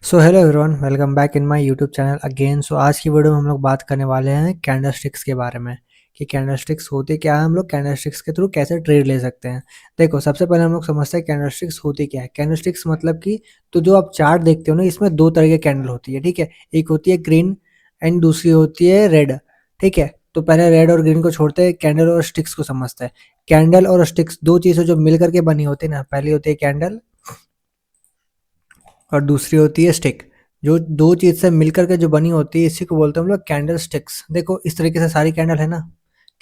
So hello everyone, welcome back in my YouTube channel again. So आज की video में हम लोग बात करने वाले हैं कैंडलस्टिक्स के बारे में कि कैंडलस्टिक्स होते क्या है, हम लोग कैंडलस्टिक्स के थ्रू कैसे ट्रेड ले सकते हैं। देखो, सबसे पहले हम लोग समझते हैं कैंडलस्टिक्स होती क्या है। कैंडलस्टिक्स मतलब कि तो जो आप चार्ट देखते हो ना, इसमें दो तरह के कैंडल होती है, ठीक है। एक होती है ग्रीन एंड दूसरी होती है रेड, ठीक है। तो पहले रेड और ग्रीन को छोड़ते हैं, कैंडल और स्टिक्स को समझते हैं। कैंडल और स्टिक्स दो चीज़ें जो मिल करके बनी होती है ना, पहली होती है कैंडल और दूसरी होती है स्टिक। जो दो चीज से मिलकर के जो बनी होती है, इसी को बोलते हैं हम लोग कैंडल स्टिक्स। देखो, इस तरीके से सारी कैंडल है ना,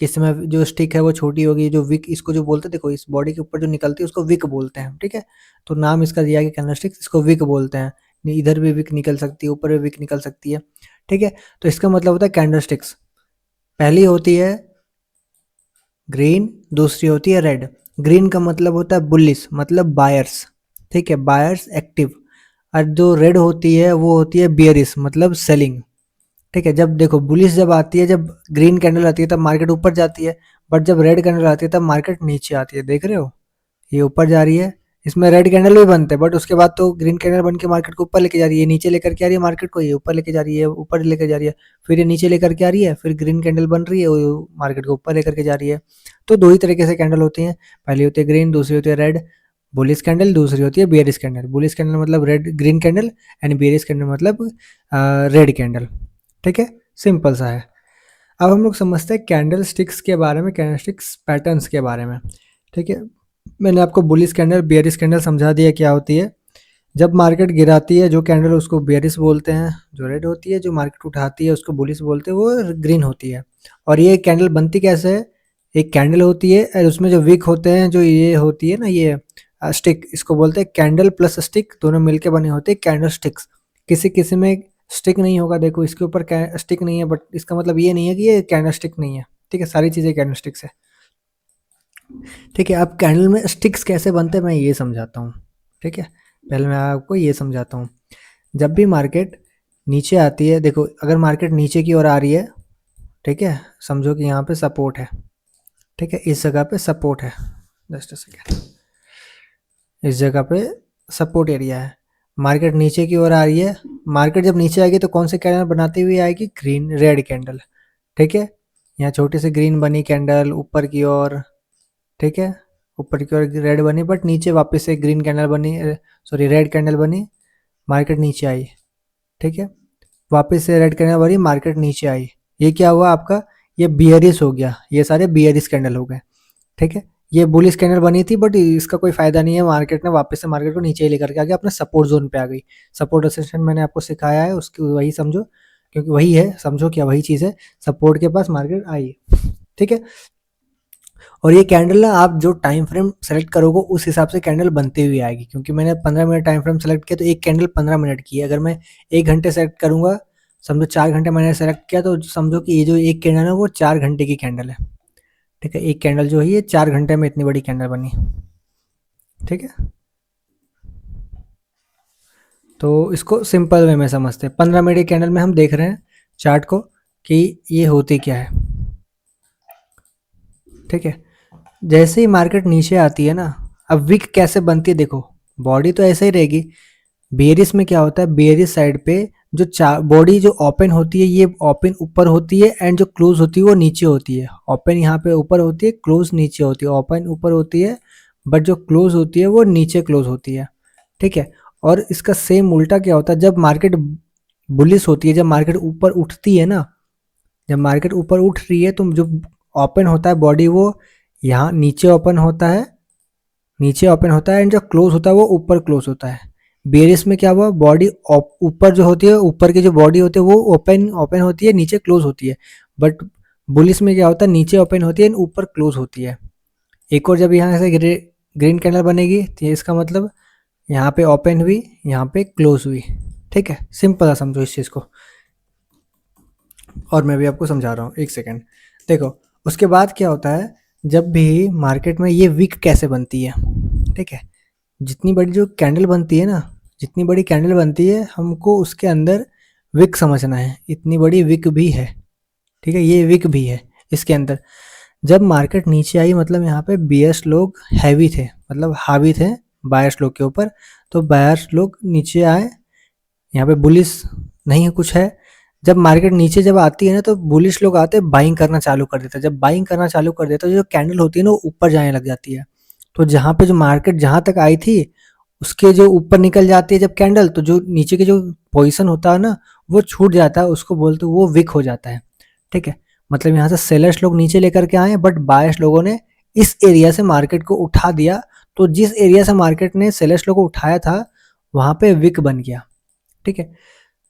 किसमें जो स्टिक है वो छोटी होगी, जो विक इसको जो बोलते हैं, देखो इस बॉडी के ऊपर जो निकलती है उसको विक बोलते हैं, ठीक है। तो नाम इसका दिया गया कैंडल स्टिक्स, इसको विक बोलते हैं। इधर भी विक निकल सकती है, ऊपर भी विक निकल सकती है, ठीक है। तो इसका मतलब होता है कैंडल स्टिक्स। पहली होती है ग्रीन, दूसरी होती है रेड। ग्रीन का मतलब होता है बुलिश, मतलब बायर्स, ठीक है, बायर्स एक्टिव। और जो रेड होती है वो होती है बियरिश, मतलब सेलिंग, ठीक है। जब देखो बुलिश जब आती है, जब ग्रीन कैंडल आती है तब मार्केट ऊपर जाती है, बट जब रेड कैंडल आती है तब मार्केट नीचे आती है। देख रहे हो, ये ऊपर जा रही है, इसमें रेड कैंडल भी बनते हैं, बट उसके बाद तो ग्रीन कैंडल बन के मार्केट को ऊपर लेके जा रही है, नीचे लेकर के आ रही है मार्केट को, ये ऊपर लेके जा रही है, ऊपर लेकर जा रही है, फिर ये नीचे लेकर के आ रही है, फिर ग्रीन कैंडल बन रही है, वो मार्केट को ऊपर लेकर के जा रही है। तो दो ही तरीके से कैंडल होती हैं, पहली होती है ग्रीन, दूसरी होती है रेड। बुलिश कैंडल, दूसरी होती है बियरिश कैंडल। बुलिश कैंडल मतलब red green candle and bearish candle मतलब रेड कैंडल, ठीक है। सिंपल सा है। अब हम लोग समझते हैं कैंडल स्टिक्स के बारे में, कैंडल स्टिक्स पैटर्न्स के बारे में, ठीक है। मैंने आपको बुलिश कैंडल बियरिश कैंडल समझा दिया क्या होती है। जब मार्केट गिराती है जो कैंडल उसको बियरिश बोलते हैं, जो रेड होती है जो मार्केट उठाती है उसको बुलिश बोलते हैं, वो ग्रीन होती है। और ये कैंडल बनती कैसे है, एक कैंडल होती है और उसमें जो विक होते हैं, जो ये होती है ना, ये स्टिक, इसको बोलते हैं कैंडल प्लस स्टिक, दोनों मिलके बने होते हैं कैंडल स्टिक्स। किसी किसी में स्टिक नहीं होगा, देखो इसके ऊपर स्टिक नहीं है, बट इसका मतलब ये नहीं है कि ये कैंडल स्टिक नहीं है, ठीक है। सारी चीज़ें कैंडल स्टिक्स है, ठीक है। अब कैंडल में स्टिक्स कैसे बनते हैं मैं ये समझाता हूँ, ठीक है। पहले मैं आपको ये समझाता हूँ। जब भी मार्केट नीचे आती है, देखो अगर मार्केट नीचे की ओर आ रही है, ठीक है, समझो कि यहाँ पे सपोर्ट है, ठीक है, इस जगह पे सपोर्ट है, जस्ट अ सेकेंड, इस जगह पे सपोर्ट एरिया है। मार्केट नीचे की ओर आ रही है, मार्केट जब नीचे आएगी तो कौन से कैंडल बनाती हुई आएगी, ग्रीन रेड कैंडल, ठीक है। यहाँ छोटी सी ग्रीन बनी कैंडल ऊपर की ओर, ठीक है, ऊपर की ओर रेड बनी, बट नीचे वापस से ग्रीन कैंडल बनी, सॉरी रेड कैंडल बनी, मार्केट नीचे आई, ठीक है। वापस से रेड कैंडल बनी, मार्केट नीचे आई। ये क्या हुआ आपका, ये बियरिश हो गया, ये सारे बियरिश कैंडल हो गए, ठीक है। ये बुलिश कैंडल बनी थी, बट इसका कोई फायदा नहीं है, मार्केट ने वापस से मार्केट को नीचे ही लेकर के आ गया, अपने सपोर्ट जोन पे आ गई। सपोर्ट रेजिस्टेंस मैंने आपको सिखाया है, उसकी वही समझो, क्योंकि वही है, समझो क्या वही चीज़ है। सपोर्ट के पास मार्केट आई, ठीक है। और ये कैंडल ना, आप जो टाइम फ्रेम सेलेक्ट करोगे उस हिसाब से कैंडल बनती हुई आएगी, क्योंकि मैंने 15 मिनट टाइम फ्रेम सेलेक्ट किया तो एक कैंडल 15 मिनट की है। अगर मैं 1 घंटे सेलेक्ट करूंगा, समझो 4 घंटे मैंने सेलेक्ट किया, तो समझो कि ये जो एक कैंडल है वो 4 घंटे की कैंडल है, ठीक है। एक कैंडल जो है ये 4 घंटे में इतनी बड़ी कैंडल बनी, ठीक है। तो इसको सिंपल वे में समझते हैं। 15 मिनट की कैंडल में हम देख रहे हैं चार्ट को कि ये होती क्या है, ठीक है। जैसे ही मार्केट नीचे आती है ना, अब विक कैसे बनती है, देखो बॉडी तो ऐसे ही रहेगी। बेयरिश में क्या होता है, बेयरिश साइड पे जो बॉडी जो ओपन होती है, ये ओपन ऊपर होती है एंड जो क्लोज होती है वो नीचे होती है। ओपन यहाँ पे ऊपर होती है, क्लोज नीचे होती है। ओपन ऊपर होती है, बट जो क्लोज होती है वो नीचे क्लोज होती है, ठीक है। और इसका सेम उल्टा क्या होता है, जब मार्केट बुलिश होती है, जब मार्केट ऊपर उठती है ना, जब मार्केट ऊपर उठ रही है तो जो ओपन होता है बॉडी वो यहाँ नीचे ओपन होता है, नीचे ओपन होता है, एंड जो क्लोज होता है वो ऊपर क्लोज होता है। बेयरिश में क्या हुआ, बॉडी ऊपर जो होती है, ऊपर की जो बॉडी होती है वो ओपन ओपन होती है, नीचे क्लोज होती है। बट बुलिश में क्या होता है, नीचे ओपन होती है, ऊपर क्लोज होती है। एक और जब यहाँ से ग्रीन कैंडल बनेगी तो ये इसका मतलब यहाँ पे ओपन हुई, यहाँ पे क्लोज हुई, ठीक है। सिंपल है, समझो इस चीज़ को। और मैं भी आपको समझा रहा हूँ, एक सेकेंड। देखो, उसके बाद क्या होता है, जब भी मार्केट में ये विक कैसे बनती है, ठीक है। जितनी बड़ी जो कैंडल बनती है ना, जितनी बड़ी कैंडल बनती है, हमको उसके अंदर विक समझना है, इतनी बड़ी विक भी है, ठीक है, ये विक भी है इसके अंदर। जब मार्केट नीचे आई, मतलब यहाँ पे बियर्स लोग हैवी थे, मतलब हावी थे बायर्स लोग के ऊपर, तो बायर्स लोग नीचे आए, यहाँ पे बुलिश नहीं कुछ है। जब मार्केट नीचे जब आती है ना तो बुलिश लोग आते हैं, बाइंग करना चालू कर देते हैं। जब बाइंग करना चालू कर देता है, जो कैंडल होती है ना वो ऊपर जाने लग जाती है। तो जहाँ पे जो मार्केट जहाँ तक आई थी उसके जो ऊपर निकल जाती है जब कैंडल, तो जो नीचे के जो पोजीशन होता है ना वो छूट जाता है, उसको बोलते हैं वो विक हो जाता है। ठीक है, मतलब यहाँ से सेलर्स लोग नीचे लेकर के आए, बट बायर्स लोगों ने इस एरिया से मार्केट को उठा दिया। तो जिस एरिया से मार्केट ने सेलर्स लोगों को उठाया था वहां पे विक बन गया। ठीक है,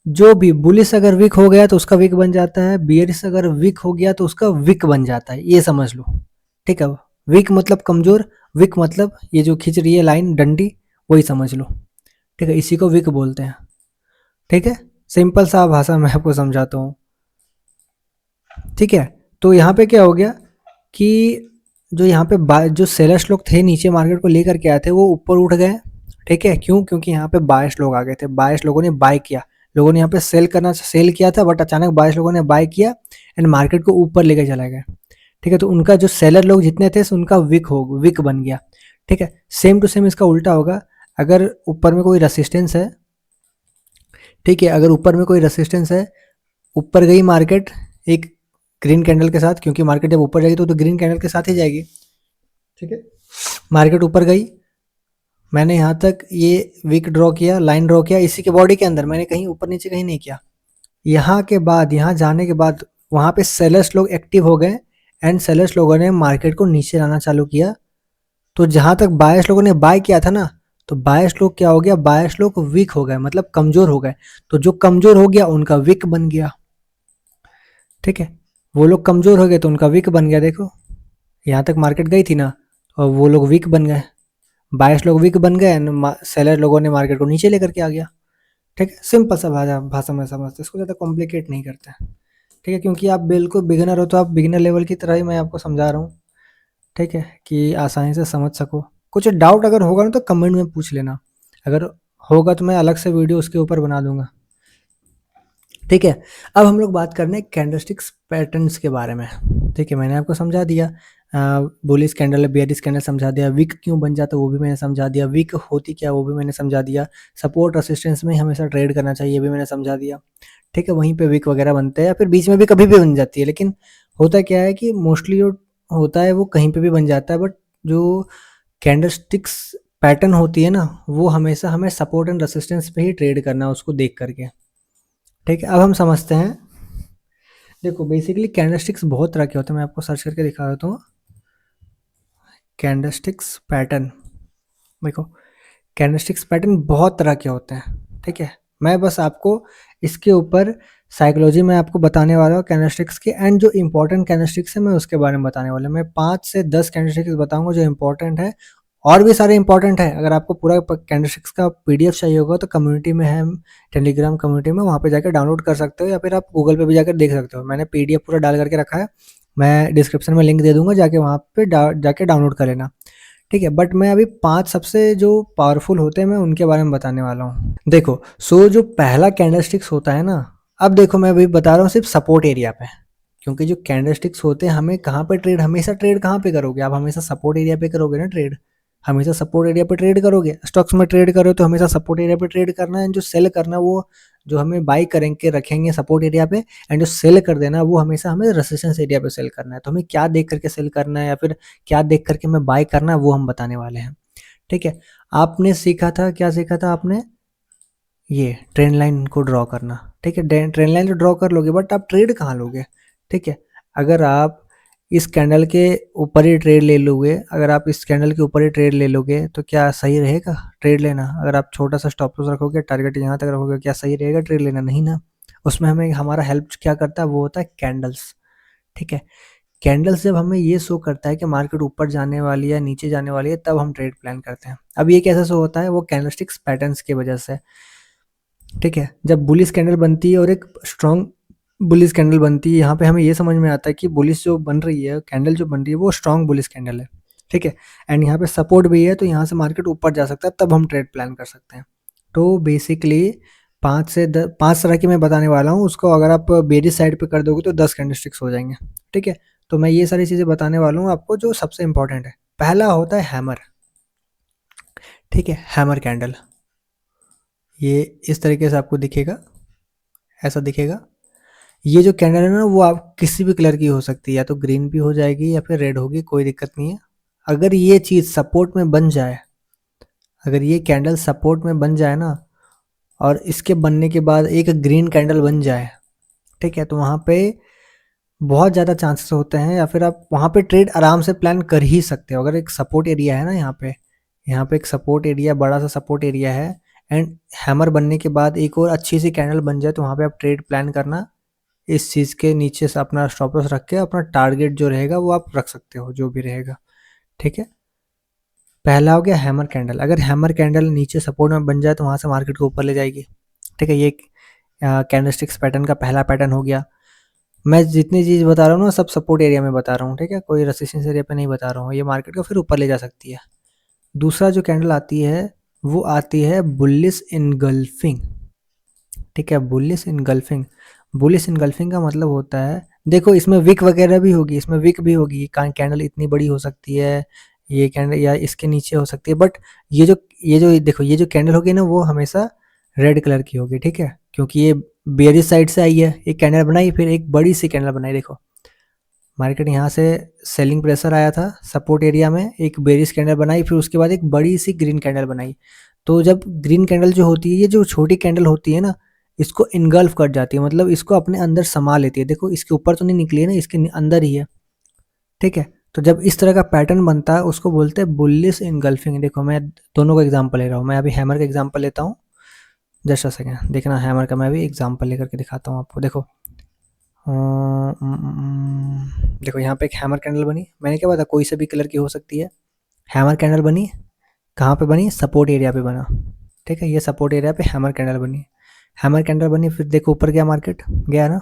जो भी बुलिश अगर वीक हो गया तो उसका वीक बन जाता है, बियरिश अगर वीक हो गया तो उसका वीक बन जाता है, ये समझ लो। ठीक है, वीक मतलब कमजोर, वीक मतलब ये जो खींच रही है लाइन डंडी, वही समझ लो। ठीक है, इसी को वीक बोलते हैं। ठीक है, सिंपल सा भाषा में आपको समझाता हूँ। ठीक है, तो यहाँ पे क्या हो गया कि जो यहाँ पे जो सेलर्स लोग थे नीचे मार्केट को लेकर के आए थे वो ऊपर उठ गए। ठीक है, क्यों? क्योंकि यहाँ पे बायर्स लोग आ गए थे, बायर्स लोगों ने बाय किया। लोगों ने यहाँ पे सेल किया था, बट अचानक बायर्स लोगों ने बाय किया एंड मार्केट को ऊपर लेकर चला गया। ठीक है, तो उनका जो सेलर लोग जितने थे उनका विक बन गया। ठीक है, सेम टू सेम इसका उल्टा होगा। अगर ऊपर में कोई रेसिस्टेंस है, ठीक है, अगर ऊपर में कोई रेसिस्टेंस है, ऊपर गई मार्केट एक ग्रीन कैंडल के साथ, क्योंकि मार्केट जब ऊपर जाएगी तो ग्रीन कैंडल के साथ ही जाएगी। ठीक है, मार्केट ऊपर गई, मैंने यहाँ तक ये विक ड्रॉ किया, लाइन ड्रॉ किया इसी के बॉडी के अंदर, मैंने कहीं ऊपर नीचे कहीं नहीं किया। यहाँ के बाद यहाँ जाने के बाद वहाँ पे सेलर्स लोग एक्टिव हो गए एंड सेलर्स लोगों ने मार्केट को नीचे लाना चालू किया। तो जहाँ तक बायर्स लोगों ने बाय किया था ना, तो बायर्स लोग क्या हो गया, बायर्स लोग वीक हो गए, मतलब कमजोर हो गए। तो जो कमजोर हो गया उनका विक बन गया। ठीक है, वो लोग कमजोर हो गए तो उनका विक बन गया। देखो यहाँ तक मार्केट गई थी ना और वो लोग वीक बन गए, बायर्स लोग वीक बन गए एंड सेलर लोगों ने मार्केट को नीचे लेकर के आ गया। ठीक है, सिंपल सा भाषा भाषा में समझते, इसको ज़्यादा कॉम्प्लिकेट नहीं करते। ठीक है, क्योंकि आप बिल्कुल बिगिनर हो तो आप बिगिनर लेवल की तरह ही मैं आपको समझा रहा हूँ। ठीक है, कि आसानी से समझ सको। कुछ डाउट अगर होगा ना तो कमेंट में पूछ लेना, अगर होगा तो मैं अलग से वीडियो उसके ऊपर बना दूंगा। ठीक है, अब हम लोग बात करने कैंडलस्टिक्स पैटर्न्स के बारे में। ठीक है, मैंने आपको समझा दिया, बुलिश कैंडल बेयरिश कैंडल समझा दिया, विक क्यों बन जाता है वो भी मैंने समझा दिया, विक होती क्या वो भी मैंने समझा दिया, सपोर्ट रेसिस्टेंस में हमेशा ट्रेड करना चाहिए ये भी मैंने समझा दिया। ठीक है, वहीं पे विक वगैरह बनते हैं या फिर बीच में भी कभी भी बन जाती है, लेकिन होता क्या है कि मोस्टली जो होता है वो कहीं पे भी बन जाता है, बट जो कैंडलस्टिक्स पैटर्न होती है ना वो हमेशा हमें सपोर्ट एंड रेसिस्टेंस पे ही ट्रेड करना है उसको देख करके। ठीक है, अब हम समझते हैं। देखो बेसिकली कैंडलस्टिक्स बहुत तरह के होते हैं, मैं आपको सर्च करके दिखा देता हूँ। कैंडलस्टिक्स पैटर्न, देखो कैंडलस्टिक्स पैटर्न बहुत तरह के होते हैं। ठीक है, मैं बस आपको इसके ऊपर साइकोलॉजी में आपको बताने वाला हूँ कैंडलस्टिक्स के, एंड जो इंपॉर्टेंट कैंडलस्टिक्स है मैं उसके बारे में बताने वाला हूँ। मैं 5 से 10 कैंडलस्टिक्स बताऊंगा जो इंपॉर्टेंट है, और भी सारे इंपॉर्टेंट है। अगर आपको पूरा कैंडलस्टिक्स का पीडीएफ चाहिए होगा तो कम्युनिटी में है, टेलीग्राम कम्युनिटी में, वहाँ पे जाकर डाउनलोड कर सकते हो, या फिर आप गूगल पे भी जाकर देख सकते हो। मैंने पीडीएफ पूरा डाल करके रखा है, मैं डिस्क्रिप्शन में लिंक दे दूंगा, जाके वहाँ पे जाके डाउनलोड कर लेना। ठीक है, बट मैं अभी 5 सबसे जो पावरफुल होते हैं मैं उनके बारे में बताने वाला हूँ। देखो जो पहला कैंडलस्टिक्स होता है ना, अब देखो मैं अभी बता रहा हूँ सिर्फ सपोर्ट एरिया पे, क्योंकि जो कैंडलस्टिक्स होते हैं हमें कहाँ पे ट्रेड, हमेशा ट्रेड कहाँ पे करोगे आप, हमेशा सपोर्ट एरिया पे करोगे ना ट्रेड, हमेशा सपोर्ट एरिया पे ट्रेड करोगे। स्टॉक्स में ट्रेड करो तो हमेशा सपोर्ट एरिया पे ट्रेड करना है, जो सेल करना वो जो हमें बाई करेंगे रखेंगे सपोर्ट एरिया पे, एंड जो सेल कर देना वो हमेशा हमें रेजिस्टेंस एरिया पे सेल करना है। तो हमें क्या देख करके सेल करना है या फिर क्या देख करके हमें बाय करना है वो हम बताने वाले हैं। ठीक है, आपने सीखा था, क्या सीखा था आपने, ये ट्रेंड लाइन को ड्रॉ करना। ठीक है, ट्रेंड लाइन तो ड्रॉ कर लोगे बट आप ट्रेड कहाँ लोगे। ठीक है, अगर आप इस कैंडल के ऊपर ही ट्रेड ले लोगे, अगर आप इस कैंडल के ऊपर ही ट्रेड ले लोगे तो क्या सही रहेगा ट्रेड लेना? अगर आप छोटा सा स्टॉप लॉस रखोगे, टारगेट यहाँ तक रखोगे, क्या सही रहेगा ट्रेड लेना? नहीं ना। उसमें हमें हमारा हेल्प क्या करता है वो होता है कैंडल्स। ठीक है, कैंडल्स जब हमें ये शो करता है कि मार्केट ऊपर जाने वाली है नीचे जाने वाली है तब हम ट्रेड प्लान करते हैं। अब ये कैसे शो होता है, वो कैंडलस्टिक्स पैटर्न्स की वजह से। ठीक है, जब बुलिश कैंडल बनती है और एक स्ट्रॉन्ग बुलिश कैंडल बनती है, यहाँ पे हमें ये समझ में आता है कि बुलिश जो बन रही है, कैंडल जो बन रही है वो स्ट्रॉन्ग बुलिश कैंडल है। ठीक है, एंड यहाँ पे सपोर्ट भी है तो यहाँ से मार्केट ऊपर जा सकता है, तब हम ट्रेड प्लान कर सकते हैं। तो बेसिकली 5 तरह की मैं बताने वाला हूँ, उसको अगर आप बेरिश साइड पे कर दोगे तो 10 कैंडलस्टिक्स हो जाएंगे। ठीक है, तो मैं ये सारी चीज़ें बताने वाला हूँ आपको जो सबसे इंपॉर्टेंट है। पहला होता है हैमर। ठीक है, हैमर कैंडल, ये इस तरीके से आपको दिखेगा, ऐसा दिखेगा। ये जो कैंडल है ना वो आप किसी भी कलर की हो सकती है, या तो ग्रीन भी हो जाएगी या फिर रेड होगी, कोई दिक्कत नहीं है। अगर ये चीज़ सपोर्ट में बन जाए, अगर ये कैंडल सपोर्ट में बन जाए ना, और इसके बनने के बाद एक ग्रीन कैंडल बन जाए, ठीक है, तो वहाँ पे बहुत ज़्यादा चांसेस होते हैं, या फिर आप वहाँ पे ट्रेड आराम से प्लान कर ही सकते हो। अगर एक सपोर्ट एरिया है ना यहाँ पे एक सपोर्ट एरिया, बड़ा सा सपोर्ट एरिया है, एंड हैमर बनने के बाद एक और अच्छी सी कैंडल बन जाए, तो वहाँ पे आप ट्रेड प्लान करना, इस चीज़ के नीचे से अपना स्टॉप लॉस रख के अपना टारगेट जो रहेगा वो आप रख सकते हो, जो भी रहेगा, ठीक है। पहला हो गया हैमर कैंडल। अगर हैमर कैंडल नीचे सपोर्ट में बन जाए तो वहाँ से मार्केट को ऊपर ले जाएगी, ठीक है। ये कैंडलस्टिक्स पैटर्न का पहला पैटर्न हो गया। मैं जितनी चीज़ बता रहा हूँ ना सब सपोर्ट एरिया में बता रहा हूँ, ठीक है, कोई रेजिस्टेंस एरिया पे नहीं बता रहा हूँ। ये मार्केट को फिर ऊपर ले जा सकती है। दूसरा जो कैंडल आती है वो आती है बुलिश इनगल्फिंग, ठीक है, बुलिश इनगल्फिंग। बुलिश इनगल्फिंग का मतलब होता है, देखो इसमें विक वगैरह भी होगी, इसमें विक भी होगी, कैंडल इतनी बड़ी हो सकती है, ये कैंडल या इसके नीचे हो सकती है, बट ये जो देखो ये जो कैंडल होगी ना वो हमेशा रेड कलर की होगी, ठीक है, क्योंकि ये बेयरिश साइड से आई है, एक कैंडल बनाई, फिर एक बड़ी सी कैंडल बनाई। देखो मार्केट यहाँ से सेलिंग प्रेशर आया था सपोर्ट एरिया में, एक बेरिश कैंडल बनाई, फिर उसके बाद एक बड़ी सी ग्रीन कैंडल बनाई। तो जब ग्रीन कैंडल जो होती है, ये जो छोटी कैंडल होती है ना, इसको इनगल्फ कर जाती है, मतलब इसको अपने अंदर समा लेती है। देखो इसके ऊपर तो नहीं निकली है ना, इसके अंदर ही है, ठीक है। तो जब इस तरह का पैटर्न बनता है उसको बोलते हैं बुलिश इनगल्फिंग। देखो मैं दोनों का एग्जांपल ले रहा हूँ, मैं अभी हैमर का एग्जांपल लेता हूँ, जस्ट अ सेकेंड देखना, हैमर का मैं अभी एग्जांपल लेकर के दिखाता हूँ आपको। देखो देखो यहाँ पे एक हैमर कैंडल बनी, मैंने क्या बताया कोई से भी कलर की हो सकती है। हैमर कैंडल बनी, कहाँ पे बनी, सपोर्ट एरिया पे बना, ठीक है, ये सपोर्ट एरिया पे हैमर कैंडल बनी। हैमर कैंडल बनी, फिर देखो ऊपर गया मार्केट, गया ना।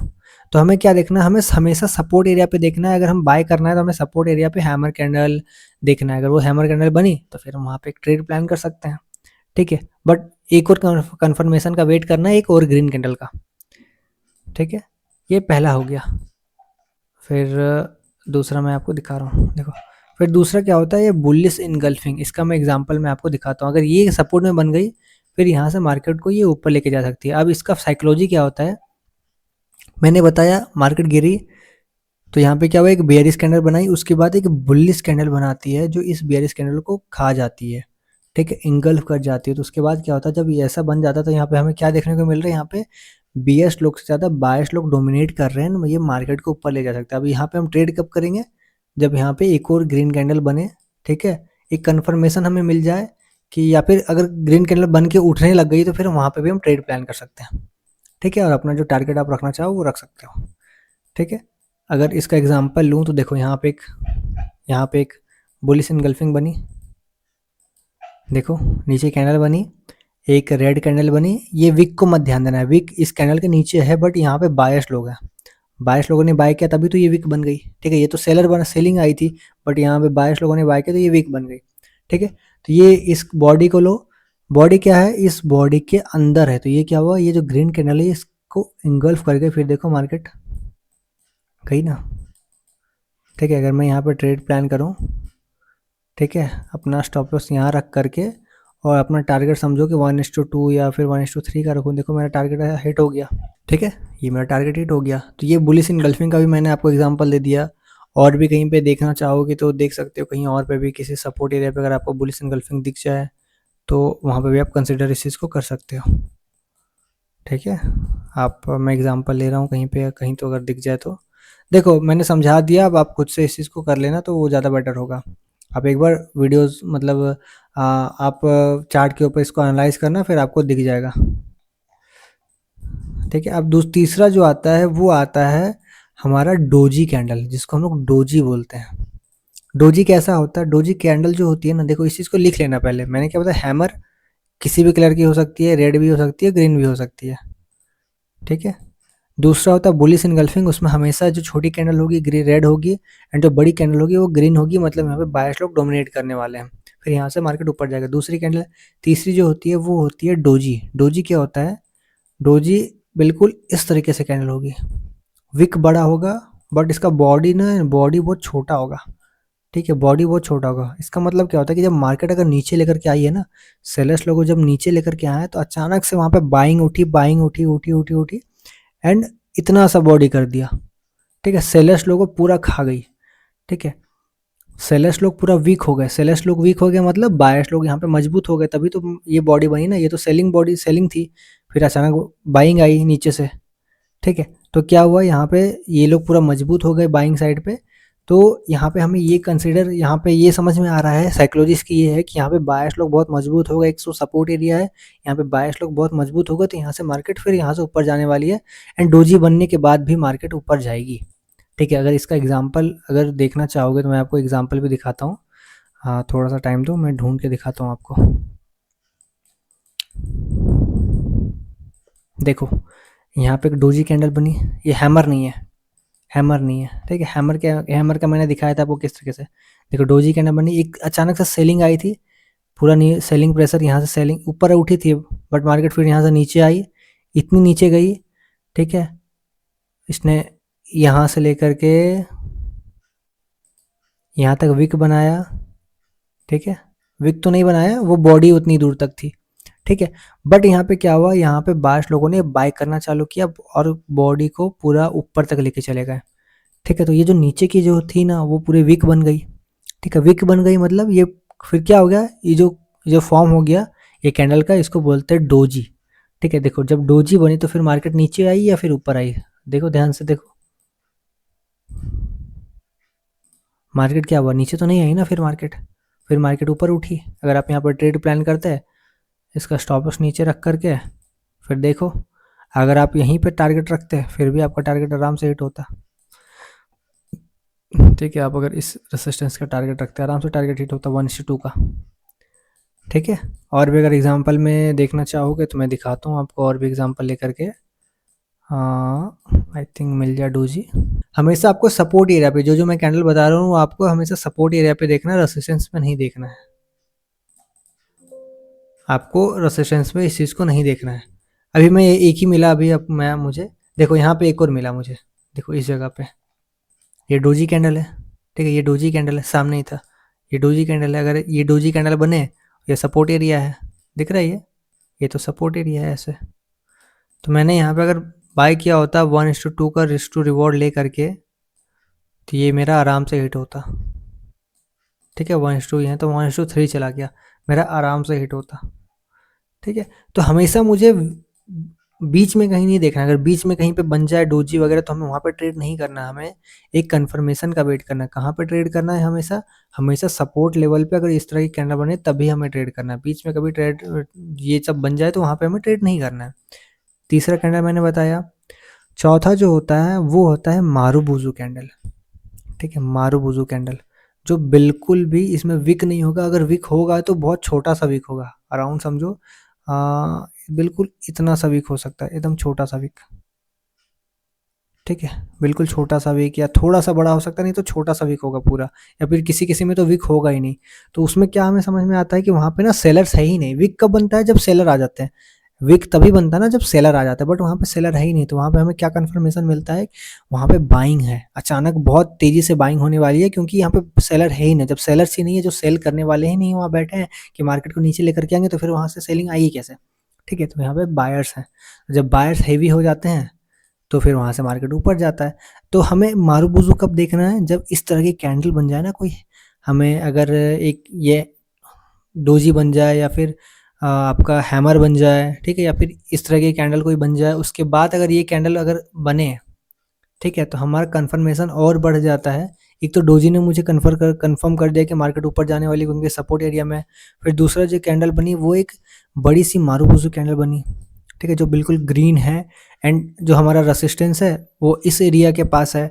तो हमें क्या देखना है, हमें हमेशा सपोर्ट एरिया पे देखना है। अगर हम बाय करना है तो हमें सपोर्ट एरिया पे हैमर कैंडल देखना है। अगर वो हैमर कैंडल बनी तो फिर हम वहाँ पे एक ट्रेड प्लान कर सकते हैं, ठीक है। बट एक और कन्फर्मेशन का वेट करना है, एक और ग्रीन कैंडल का, ठीक है। ये पहला हो गया। फिर दूसरा मैं आपको दिखा रहा हूँ, देखो फिर दूसरा क्या होता है, ये बुलिश इनगल्फिंग। इसका मैं एग्जांपल मैं आपको दिखाता हूँ। अगर ये सपोर्ट में बन गई, फिर यहाँ से मार्केट को ये ऊपर लेके जा सकती है। अब इसका साइकोलॉजी क्या होता है, मैंने बताया मार्केट गिरी तो यहाँ पे क्या हुआ, एक बेयरिश कैंडल बनाई, उसके बाद एक बुलिश कैंडल बनाती है जो इस बेयरिश कैंडल को खा जाती है, ठीक है, इंगल्फ कर जाती है। तो उसके बाद क्या होता है, जब ये ऐसा बन जाता है तो यहाँ पे हमें क्या देखने को मिल रहा है, यहाँ पे बीएस लोग से ज़्यादा बायस लोग डोमिनेट कर रहे हैं, ये मार्केट को ऊपर ले जा सकता है। अब यहाँ पे हम ट्रेड कब करेंगे, जब यहाँ पे एक और ग्रीन कैंडल बने, ठीक है, एक कन्फर्मेशन हमें मिल जाए कि, या फिर अगर ग्रीन कैंडल बन के उठने लग गई तो फिर वहाँ पे भी हम ट्रेड प्लान कर सकते हैं, ठीक है, और अपना जो टारगेट आप रखना चाहो वो रख सकते हो, ठीक है। अगर इसका एग्जांपल लूँ तो देखो यहाँ पे एक बुलिश इनगल्फिंग बनी, देखो नीचे कैंडल बनी, एक रेड कैंडल बनी। ये विक को मत ध्यान देना है, विक इस कैंडल के नीचे है, बट यहाँ पे बायस लोग हैं, बायस लोगों ने बाय किया तभी तो ये विक बन गई, ठीक है। ये तो सेलिंग आई थी, बट यहाँ पे बायस लोगों ने बाय किया तो ये विक बन गई, ठीक है। तो ये इस बॉडी को लो, बॉडी क्या है, इस बॉडी के अंदर है, तो ये क्या हुआ, ये जो ग्रीन कैंडल है इसको इंगल्फ करके फिर देखो मार्केट गई ना, ठीक है। अगर मैं यहाँ पे ट्रेड प्लान करूँ, ठीक है, अपना स्टॉप लॉस यहाँ रख करके और अपना टारगेट समझो कि 1:2 या फिर 1:3 का रखूँ, देखो मेरा टारगेट हिट हो गया, ठीक है, ये मेरा टारगेट हिट हो गया। तो ये बुलिश इनगल्फिंग का भी मैंने आपको एग्जांपल दे दिया। और भी कहीं पे देखना चाहोगे तो देख सकते हो, कहीं और पे भी किसी सपोर्ट एरिया पे अगर आपको बुलिश इनगल्फिंग दिख जाए तो वहाँ पे भी आप कंसिडर इस चीज़ को कर सकते हो, ठीक है। आप मैं एग्जांपल ले रहा हूँ कहीं पे, कहीं तो अगर दिख जाए तो देखो मैंने समझा दिया, अब आप खुद से इस चीज़ को कर लेना तो वो ज़्यादा बेटर होगा। आप एक बार वीडियोस मतलब आप चार्ट के ऊपर इसको एनालाइज करना, फिर आपको दिख जाएगा, ठीक है। अब तीसरा जो आता है वो आता है हमारा डोजी कैंडल, जिसको हम लोग डोजी बोलते हैं। डोजी कैसा होता है, डोजी कैंडल जो होती है ना, देखो इस चीज़ को लिख लेना पहले, मैंने क्या बताया, हैमर किसी भी कलर की हो सकती है, रेड भी हो सकती है, ग्रीन भी हो सकती है, ठीक है। दूसरा होता है बुलिश इनगल्फिंग, उसमें हमेशा जो छोटी कैंडल होगी ग्रीन रेड होगी, एंड जो बड़ी कैंडल होगी वो ग्रीन होगी, मतलब यहाँ पे बायस लोग डोमिनेट करने वाले हैं, फिर यहाँ से मार्केट ऊपर जाएगा। दूसरी कैंडल, तीसरी जो होती है वो होती है डोजी। डोजी क्या होता है, डोजी बिल्कुल इस तरीके से कैंडल होगी, विक बड़ा होगा बट इसका बॉडी ना, बॉडी बहुत छोटा होगा, ठीक है, बॉडी बहुत छोटा होगा। इसका मतलब क्या होता है कि जब मार्केट अगर नीचे लेकर के आई है ना, सेलर्स लोगों जब नीचे लेकर के आए हैं, तो अचानक से वहाँ पे बाइंग उठी, बाइंग उठी, उठी, उठी, उठी एंड इतना सा बॉडी कर दिया। ठीक है, सेलर्स लोगों को पूरा खा गई। ठीक है, सेलर्स लोग पूरा वीक हो गए। सेलर्स लोग वीक हो गए मतलब बायर्स लोग यहाँ पे मजबूत हो गए, तभी तो ये बॉडी बनी ना। ये तो सेलिंग बॉडी, सेलिंग थी, फिर अचानक बाइंग आई नीचे से। ठीक है, तो क्या हुआ यहाँ पे, ये लोग पूरा मजबूत हो गए बाइंग साइड पे। तो यहाँ पे हमें ये कंसिडर, यहाँ पे ये समझ में आ रहा है साइकोलॉजिस्ट की ये है कि यहाँ पे बायर्स लोग बहुत मजबूत हो गए। एक सो सपोर्ट एरिया है, यहाँ पे बायर्स लोग बहुत मजबूत हो गए, तो यहाँ से मार्केट फिर यहाँ से ऊपर जाने वाली है। एंड डोजी बनने के बाद भी मार्केट ऊपर जाएगी। ठीक है, अगर इसका एग्जाम्पल अगर देखना चाहोगे तो मैं आपको एग्जाम्पल भी दिखाता हूँ। हाँ, थोड़ा सा टाइम दो, मैं ढूंढ के दिखाता हूँ आपको। देखो, यहाँ पे एक डोजी कैंडल बनी। ये हैमर नहीं है, हैमर नहीं है। ठीक है, हैमर का मैंने दिखाया था आपको किस तरीके से। देखो, डोजी कैंडल बनी, एक अचानक से सेलिंग आई थी, पूरा नी सेलिंग प्रेशर, यहाँ से सेलिंग ऊपर उठी थी, बट मार्केट फिर यहाँ से नीचे आई, इतनी नीचे गई। ठीक है, इसने यहाँ से लेकर के यहाँ तक विक बनाया। ठीक है, विक तो नहीं बनाया, वो बॉडी उतनी दूर तक थी। ठीक है, बट यहाँ पे क्या हुआ, यहाँ पे बायर्स लोगों ने बाय करना चालू किया और बॉडी को पूरा ऊपर तक लेके चले गए। ठीक है, तो ये जो नीचे की जो थी ना, वो पूरी विक बन गई। ठीक है, विक बन गई मतलब ये फिर क्या हो गया, ये जो फॉर्म हो गया ये कैंडल का, इसको बोलते हैं डोजी। ठीक है, देखो जब डोजी बनी तो फिर मार्केट नीचे आई या फिर ऊपर आई? देखो ध्यान से देखो, मार्केट क्या हुआ, नीचे तो नहीं आई ना। फिर मार्केट ऊपर उठी। अगर आप यहाँ पर ट्रेड प्लान करते हैं, इसका स्टॉप लॉस नीचे रख करके, फिर देखो, अगर आप यहीं पे टारगेट रखते हैं फिर भी आपका टारगेट आराम से हिट होता। ठीक है, आप अगर इस रेसिस्टेंस का टारगेट रखते हैं, आराम से टारगेट हिट होता 1:2 का। ठीक है, और भी अगर एग्जांपल में देखना चाहोगे तो मैं दिखाता हूँ आपको और भी एग्जांपल लेकर के। हाँ, आई थिंक मिल जाए डोजी। हमेशा आपको सपोर्ट एरिया पे, जो मैं कैंडल बता रहा हूँ, वो आपको हमेशा सपोर्ट एरिया पे देखना है, रेसिस्टेंस पे नहीं देखना है। आपको रेसिस्टेंस पे इस चीज़ को नहीं देखना है। अभी मैं ये एक ही मिला, अभी अब मैं मुझे देखो यहाँ पे एक और मिला मुझे। देखो इस जगह पे ये डोजी कैंडल है। ठीक है, ये डोजी कैंडल है, सामने ही था। ये डोजी कैंडल है, अगर ये डोजी कैंडल बने, ये सपोर्ट एरिया है, दिख रहा है ये तो सपोर्ट एरिया है ऐसे। तो मैंने यहाँ पे अगर बाय किया होता 1:2 का रिस्क टू रिवॉर्ड ले करके, तो ये मेरा आराम से हिट होता। ठीक है, 1:2 है तो 1:3 चला गया, मेरा आराम से हिट होता। ठीक है, तो हमेशा मुझे बीच में कहीं नहीं देखना है। अगर बीच में कहीं पे बन जाए डोजी वगैरह तो हमें वहाँ पे ट्रेड नहीं करना है, हमें एक कंफर्मेशन का वेट करना है। कहाँ पे ट्रेड करना है, हमेशा हमेशा सपोर्ट लेवल पे अगर इस तरह की कैंडल बने तभी हमें ट्रेड करना है। बीच में कभी ट्रेड ये सब बन जाए तो वहाँ पे हमें ट्रेड नहीं करना है। तीसरा कैंडल मैंने बताया। चौथा जो होता है वो होता है मारूबुजू कैंडल। ठीक है, मारूबुजू कैंडल जो बिल्कुल भी इसमें विक नहीं होगा। अगर विक होगा तो बहुत छोटा सा विक होगा, अराउंड समझो बिल्कुल इतना सा विक हो सकता है, एकदम छोटा सा विक। ठीक है, बिल्कुल छोटा सा विक या थोड़ा सा बड़ा हो सकता है, नहीं तो छोटा सा विक होगा पूरा, या फिर किसी किसी में तो विक होगा ही नहीं। तो उसमें क्या हमें समझ में आता है कि वहाँ पे ना सेलर्स है ही नहीं। विक कब बनता है, जब सेलर आ जाते हैं। विक तभी बनता है ना जब सेलर आ जाता है, बट वहाँ पे सेलर है ही नहीं। तो वहाँ पे हमें क्या कंफर्मेशन मिलता है, वहाँ पे बाइंग है, अचानक बहुत तेजी से बाइंग होने वाली है, क्योंकि यहाँ पे सेलर है ही नहीं। जब सेलर्स ही नहीं है, जो सेल करने वाले ही नहीं वहाँ बैठे हैं कि मार्केट को नीचे लेकर के आएंगे, तो फिर वहाँ से सेलिंग आएगी कैसे? ठीक है, तो यहाँ पे बायर्स हैं। जब बायर्स हैवी हो जाते हैं तो फिर वहाँ से मार्केट ऊपर जाता है। तो हमें मारूबुजू कब देखना है, जब इस तरह की कैंडल बन जाए ना कोई, हमें अगर एक ये डोजी बन जाए या फिर आपका हैमर बन जाए, ठीक है, या फिर इस तरह की कैंडल कोई बन जाए, उसके बाद अगर ये कैंडल अगर बने, ठीक है, तो हमारा कन्फर्मेशन और बढ़ जाता है। एक तो डोजी ने मुझे कन्फर्म कर दिया कि मार्केट ऊपर जाने वाली, क्योंकि सपोर्ट एरिया में। फिर दूसरा जो कैंडल बनी वो एक बड़ी सी मारूबुजू कैंडल बनी। ठीक है, जो बिल्कुल ग्रीन है, एंड जो हमारा रेसिस्टेंस है वो इस एरिया के पास है।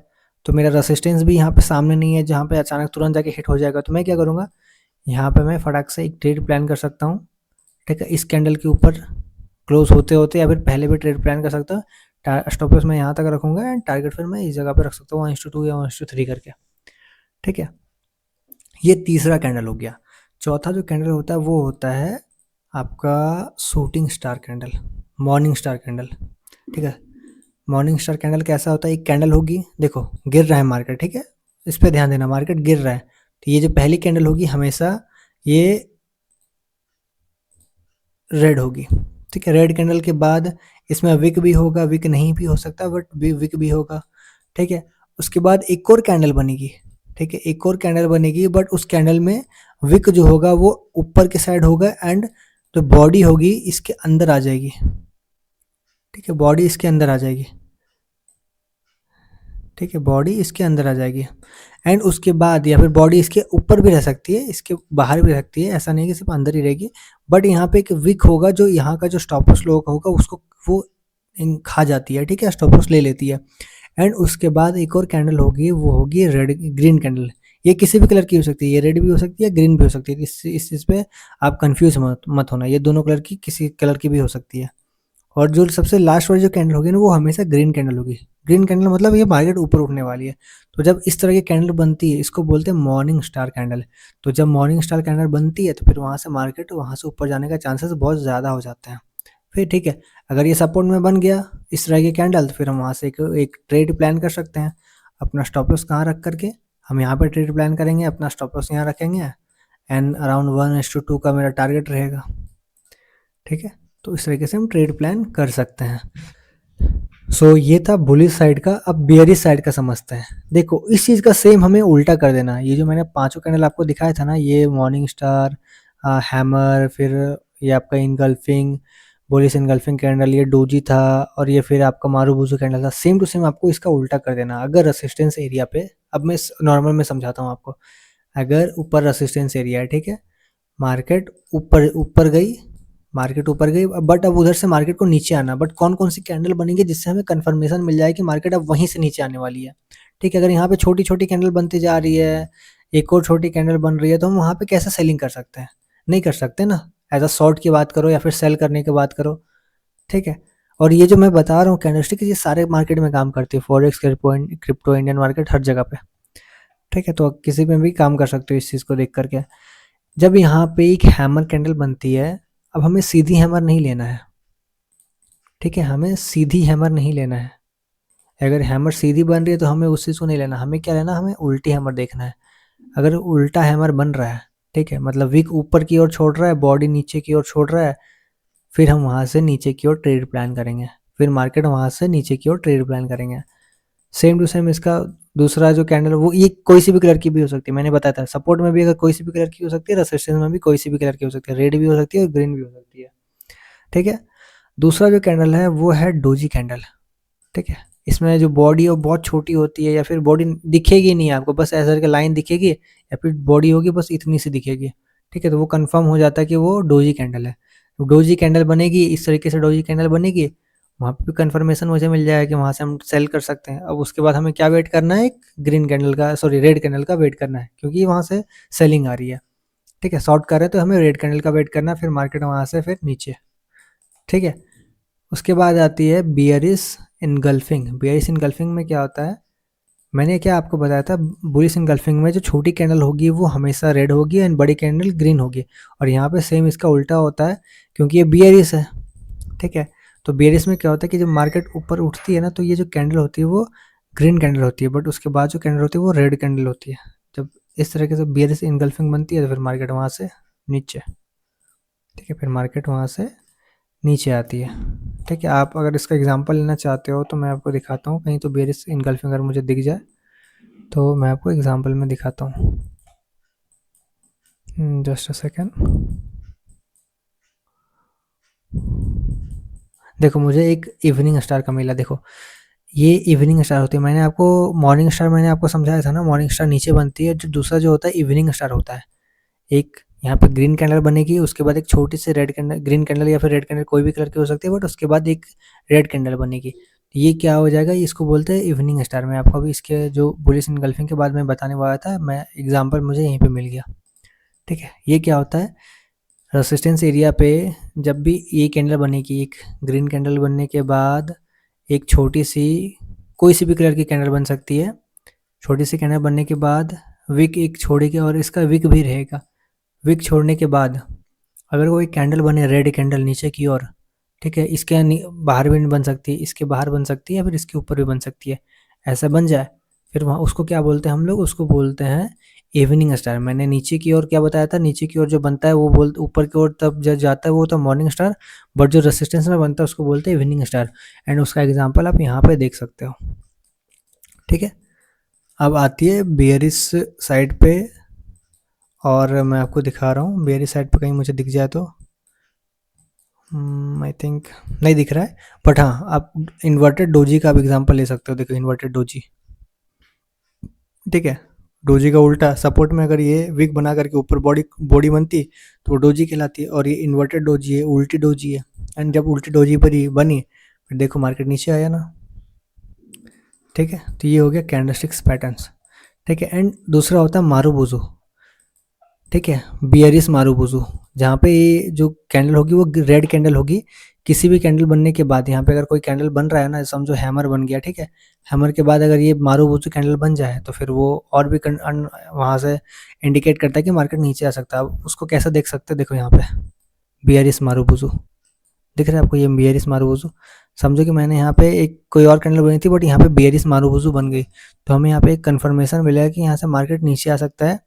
तो मेरा रेसिस्टेंस भी यहाँ पे सामने नहीं है जहाँ पे अचानक तुरंत जाके हिट हो जाएगा। तो मैं क्या करूँगा, यहाँ पे मैं फटाक से एक ट्रेड प्लान कर सकता हूँ। ठीक है, इस कैंडल के ऊपर क्लोज होते होते या फिर पहले भी ट्रेड प्लान कर सकता हूँ। स्टॉप लॉस मैं यहाँ तक रखूँगा एंड टारगेट फिर मैं इस जगह पे रख सकता हूँ 1:2 या 1:3 करके। ठीक है, ये तीसरा कैंडल हो गया। चौथा जो कैंडल होता है वो होता है आपका shooting star candle, morning star candle. ठीक है, मॉर्निंग स्टार कैंडल कैसा होता है, एक कैंडल होगी, देखो गिर रहा है मार्केट, ठीक है, इस पे ध्यान देना, मार्केट गिर रहा है, तो ये जो पहली कैंडल होगी हमेशा ये रेड होगी, ठीक है। रेड कैंडल के बाद इसमें विक भी होगा, विक नहीं भी हो सकता बट विक भी होगा, ठीक है। उसके बाद एक और कैंडल बनेगी, ठीक है, एक और कैंडल बनेगी बट उस कैंडल में विक जो होगा वो ऊपर के साइड होगा एंड जो बॉडी होगी इसके अंदर आ जाएगी, ठीक है, बॉडी इसके अंदर आ जाएगी, ठीक है, बॉडी इसके अंदर आ जाएगी। एंड उसके बाद या फिर बॉडी इसके ऊपर भी रह सकती है, इसके बाहर भी रह सकती है, ऐसा नहीं कि सिर्फ अंदर ही रहेगी। बट यहाँ पे एक विक होगा जो यहाँ का जो स्टॉपर्स लोग होगा उसको वो खा जाती है, ठीक है, स्टॉपर्स ले लेती है। एंड उसके बाद एक और कैंडल होगी, वो होगी रेड ग्रीन कैंडल। ये किसी भी कलर की हो सकती है, ये रेड भी हो सकती है, ग्रीन भी हो सकती है। इस चीज़ पे आप कंफ्यूज मत होना, ये दोनों कलर की किसी कलर की भी हो सकती है। और जो सबसे लास्ट वाली जो कैंडल होगी ना वो हमेशा ग्रीन कैंडल होगी। ग्रीन कैंडल मतलब ये मार्केट ऊपर उठने वाली है। तो जब इस तरह की कैंडल बनती है इसको बोलते हैं मॉर्निंग स्टार कैंडल। तो जब मॉर्निंग स्टार कैंडल बनती है तो फिर वहाँ से मार्केट वहाँ से ऊपर जाने का चांसेस बहुत ज़्यादा हो जाते हैं। फिर ठीक है, अगर ये सपोर्ट में बन गया इस तरह की कैंडल तो फिर हम वहाँ से एक ट्रेड प्लान कर सकते हैं। अपना स्टॉप लॉस कहाँ रख करके हम यहाँ पर ट्रेड प्लान करेंगे, अपना स्टॉप लॉस यहाँ रखेंगे एंड अराउंड 1:2 का मेरा टारगेट रहेगा, ठीक है। तो इस तरीके से हम ट्रेड प्लान कर सकते हैं। ये था बुलिश साइड का। अब बेयरिश साइड का समझते हैं। देखो इस चीज़ का सेम हमें उल्टा कर देना है। ये जो मैंने पांचों कैंडल आपको दिखाया था ना, ये मॉर्निंग स्टार, हैमर, फिर ये आपका इनगल्फिंग, बुलिश इनगल्फिंग कैंडल, ये डोजी था और ये फिर आपका मारूबुजू कैंडल था। सेम टू सेम आपको इसका उल्टा कर देना। अगर रेसिस्टेंस एरिया पे, अब मैं नॉर्मल में समझाता हूँ आपको। अगर ऊपर रेसिस्टेंस एरिया है, ठीक है, मार्केट ऊपर ऊपर गई, मार्केट ऊपर गई बट अब उधर से मार्केट को नीचे आना। बट कौन कौन सी कैंडल बनेंगे जिससे हमें कंफर्मेशन मिल जाए कि मार्केट अब वहीं से नीचे आने वाली है, ठीक है। अगर यहाँ पे छोटी छोटी कैंडल बनती जा रही है, एक और छोटी कैंडल बन रही है, तो हम वहाँ पे कैसे सेलिंग कर सकते हैं? नहीं कर सकते ना। एज अ शॉर्ट की बात करो या फिर सेल करने की बात करो, ठीक है। और ये जो मैं बता रहा हूँ कैंडलस्टिक, ये सारे मार्केट में काम करती है, फॉरेक्स, क्रिप्टो, इंडियन मार्केट, हर जगह पे, ठीक है। तो किसी में भी काम कर सकते हो इस चीज़ को देख करके। जब यहाँ पे एक हैमर कैंडल बनती है, अब हमें सीधी हैमर नहीं लेना है, ठीक है, हमें सीधी हैमर नहीं लेना है। अगर हैमर सीधी बन रही है तो हमें उस चीज़ को नहीं लेना, हमें क्या लेना, हमें उल्टी हैमर देखना है। अगर उल्टा हैमर बन रहा है, ठीक है, मतलब विक ऊपर की ओर छोड़ रहा है, बॉडी नीचे की ओर छोड़ रहा है, फिर हम वहाँ से नीचे की ओर ट्रेड प्लान करेंगे। फिर मार्केट वहाँ से नीचे की ओर ट्रेड प्लान करेंगे। सेम टू सेम इसका दूसरा जो कैंडल, वो ये कोई सी भी कलर की भी हो सकती है। मैंने बताया था सपोर्ट में भी अगर कोई सी भी कलर की हो सकती है, रेसिस्टेंस में भी कोई सी भी कलर की हो सकती है, रेड भी हो सकती है और ग्रीन भी हो सकती है, ठीक है। दूसरा जो कैंडल है वो है डोजी कैंडल, ठीक है। इसमें जो बॉडी है बहुत छोटी होती है या फिर बॉडी दिखेगी नहीं आपको, बस ऐसा करके लाइन दिखेगी या फिर बॉडी होगी बस इतनी सी दिखेगी, ठीक है। तो वो कंफर्म हो जाता है कि वो डोजी कैंडल है। तो डोजी कैंडल बनेगी, इस तरीके से डोजी कैंडल बनेगी, वहाँ पे भी कंफर्मेशन मुझे मिल जाएगा कि वहाँ से हम सेल कर सकते हैं। अब उसके बाद हमें क्या वेट करना है, एक ग्रीन कैंडल का, सॉरी रेड कैंडल का वेट करना है, क्योंकि वहाँ से सेलिंग आ रही है, ठीक है। शॉर्ट कर रहे हैं तो हमें रेड कैंडल का वेट करना है, फिर मार्केट वहाँ से फिर नीचे, ठीक है। उसके बाद आती है बियरिश इनगल्फिंग। बियरिश इनगल्फिंग में क्या होता है, मैंने क्या आपको बताया था, बुलिश इनगल्फिंग में जो छोटी कैंडल होगी वो हमेशा रेड होगी एंड बड़ी कैंडल ग्रीन होगी। और यहाँ पे सेम इसका उल्टा होता है क्योंकि ये बियरिश है, ठीक है। तो बियरिश में क्या होता है कि जब मार्केट ऊपर उठती है ना तो ये जो कैंडल होती है वो ग्रीन कैंडल होती है, बट उसके बाद जो कैंडल होती है वो रेड कैंडल होती है। जब इस तरीके से बियरिश इनगल्फिंग बनती है तो फिर मार्केट वहाँ से नीचे, ठीक है, फिर मार्केट वहाँ से नीचे आती है, ठीक है। आप अगर इसका एग्जांपल लेना चाहते हो तो मैं आपको दिखाता हूँ कहीं, तो बेरिस इनगल्फिंग अगर मुझे दिख जाए तो मैं आपको एग्जांपल में दिखाता हूँ। Just a second. देखो मुझे एक इवनिंग स्टार का मिला। देखो ये इवनिंग स्टार होती है। मैंने आपको मॉर्निंग स्टार मैंने आपको समझाया था ना, मॉर्निंग स्टार नीचे बनती है। जो दूसरा जो होता है इवनिंग स्टार होता है, एक यहाँ पे ग्रीन कैंडल बनेगी, उसके बाद एक छोटी सी रेड कैंडल, ग्रीन कैंडल या फिर रेड कैंडल कोई भी कलर की हो सकती है, बट उसके बाद एक रेड कैंडल बनेगी। ये क्या हो जाएगा, इसको बोलते हैं इवनिंग स्टार। मैं आपको अभी इसके जो बुलिश इनगल्फिंग के बाद में बताने वाला था, मैं एग्जांपल मुझे यहीं पे मिल गया, ठीक है। ये क्या होता है, रेसिस्टेंस एरिया पे जब भी ये कैंडल बनेगी, एक ग्रीन कैंडल बनने के बाद एक छोटी सी कोई सी भी कलर की कैंडल बन सकती है। छोटी सी कैंडल बनने के बाद विक एक छोड़ेगी और इसका विक भी रहेगा। विक छोड़ने के बाद अगर कोई कैंडल बने रेड कैंडल नीचे की ओर, ठीक है, इसके बाहर भी बन सकती है, इसके बाहर बन सकती है, फिर इसके ऊपर भी बन सकती है। ऐसा बन जाए फिर वहाँ उसको क्या बोलते हैं हम लोग, उसको बोलते हैं इवनिंग स्टार। मैंने नीचे की ओर क्या बताया था, नीचे की ओर जो बनता है वो बोल ऊपर की ओर तब जब जाता है वो तो मॉर्निंग स्टार, बट जो रेसिस्टेंस में बनता है उसको बोलते हैं इवनिंग स्टार। एंड उसका एग्जांपल आप यहाँ पे देख सकते हो। ठीक है, अब आती है बेयरिश साइड पे, और मैं आपको दिखा रहा हूँ बेयरिश साइड पे कहीं मुझे दिख जाए तो। आई थिंक नहीं दिख रहा है, बट हाँ आप इन्वर्टेड डोजी का आप एग्जांपल ले सकते हो। देखो इन्वर्टेड डोजी, ठीक है, डोजी का उल्टा सपोर्ट में अगर ये विग बना करके ऊपर बॉडी बॉडी बनती तो वो डोजी कहलाती है, और ये इन्वर्टेड डोजी है, उल्टी डोजी है। एंड जब उल्टी डोजी पर ही बनी फिर देखो मार्केट नीचे आया ना। ठीक है, तो ये हो गया कैंडलस्टिक्स पैटर्न्स। ठीक है, एंड दूसरा होता है मारूबुजू। ठीक है, बियरिस मारूबुजू, जहाँ पे ये जो कैंडल होगी वो रेड कैंडल होगी। किसी भी कैंडल बनने के बाद यहाँ पे अगर कोई कैंडल बन रहा है ना, समझो हैमर बन गया, ठीक है, हैमर के बाद अगर ये मारूबुजू कैंडल बन जाए तो फिर वो और भी वहाँ से इंडिकेट करता है कि मार्केट नीचे आ सकता है। अब उसको कैसे देख सकते हैं, देखो यहाँ पे बियरिस मारूबुजू दिख रहा है आपको, ये बियरिस मारूबुजू। समझो कि मैंने यहाँ पे एक कोई और कैंडल बनी थी बट यहाँ पे बियरिस मारूबुजू बन गई, तो हमें यहाँ पे एक कन्फर्मेशन मिलेगा कि यहाँ से मार्केट नीचे आ सकता है।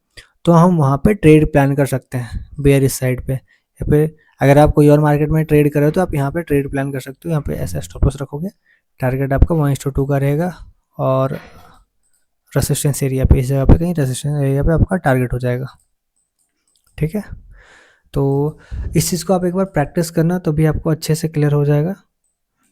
तो हम वहाँ पे ट्रेड प्लान कर सकते हैं बेयरिश साइड पे, या फिर अगर आप कोई और मार्केट में ट्रेड कर रहे हो तो आप यहाँ पे ट्रेड प्लान कर सकते हो। यहाँ पे ऐसा स्टॉप लॉस रखोगे, टारगेट आपका 1:2 का रहेगा, और रेसिस्टेंस एरिया पे इस जगह पे कहीं रेसिस्टेंस एरिया पे आपका टारगेट हो जाएगा। ठीक है, तो इस चीज़ को आप एक बार प्रैक्टिस करना तो भी आपको अच्छे से क्लियर हो जाएगा।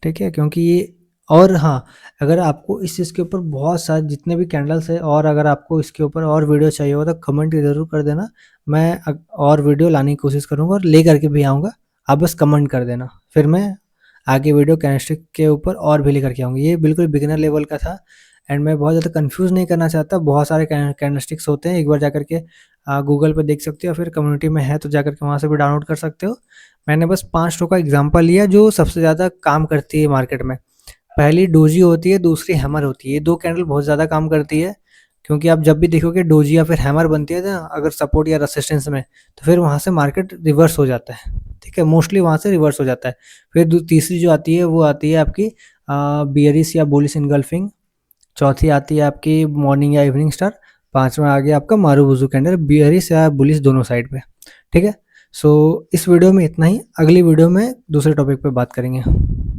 ठीक है, क्योंकि ये, और हाँ, अगर आपको इस चीज़ के ऊपर बहुत सारे जितने भी कैंडल्स है, और अगर आपको इसके ऊपर और वीडियो चाहिए हो तो कमेंट ज़रूर कर देना। मैं और वीडियो लाने की कोशिश करूँगा और ले करके भी आऊँगा। आप बस कमेंट कर देना, फिर मैं आगे वीडियो कैंडलस्टिक के ऊपर और भी लेकर के आऊँगा। ये बिल्कुल बिगिनर लेवल का था, एंड मैं बहुत ज़्यादा कंफ्यूज नहीं करना चाहता। बहुत सारे कैंडलस्टिक्स होते हैं, एक बार जाकर के गूगल पे देख सकते हो, फिर कम्युनिटी में है तो जाकर के वहाँ से भी डाउनलोड कर सकते हो। मैंने बस 5 ठो का एग्जांपल लिया जो सबसे ज़्यादा काम करती है मार्केट में। पहली डोजी होती है, दूसरी हैमर होती है। ये 2 कैंडल बहुत ज़्यादा काम करती है, क्योंकि आप जब भी देखोगे डोजी या फिर हैमर बनती है ना अगर सपोर्ट या रेसिस्टेंस में, तो फिर वहाँ से मार्केट रिवर्स हो जाता है। ठीक है, मोस्टली वहाँ से रिवर्स हो जाता है। फिर तीसरी जो आती है वो आती है आपकी बियरिश या बुलिश इनगल्फिंग। चौथी आती है आपकी मॉर्निंग या इवनिंग स्टार। पांचवा आ गया आपका मारूबुजू कैंडल, बियरिश या बुलिश दोनों साइड पे। ठीक है, सो इस वीडियो में इतना ही। अगली वीडियो में दूसरे टॉपिक पे बात करेंगे।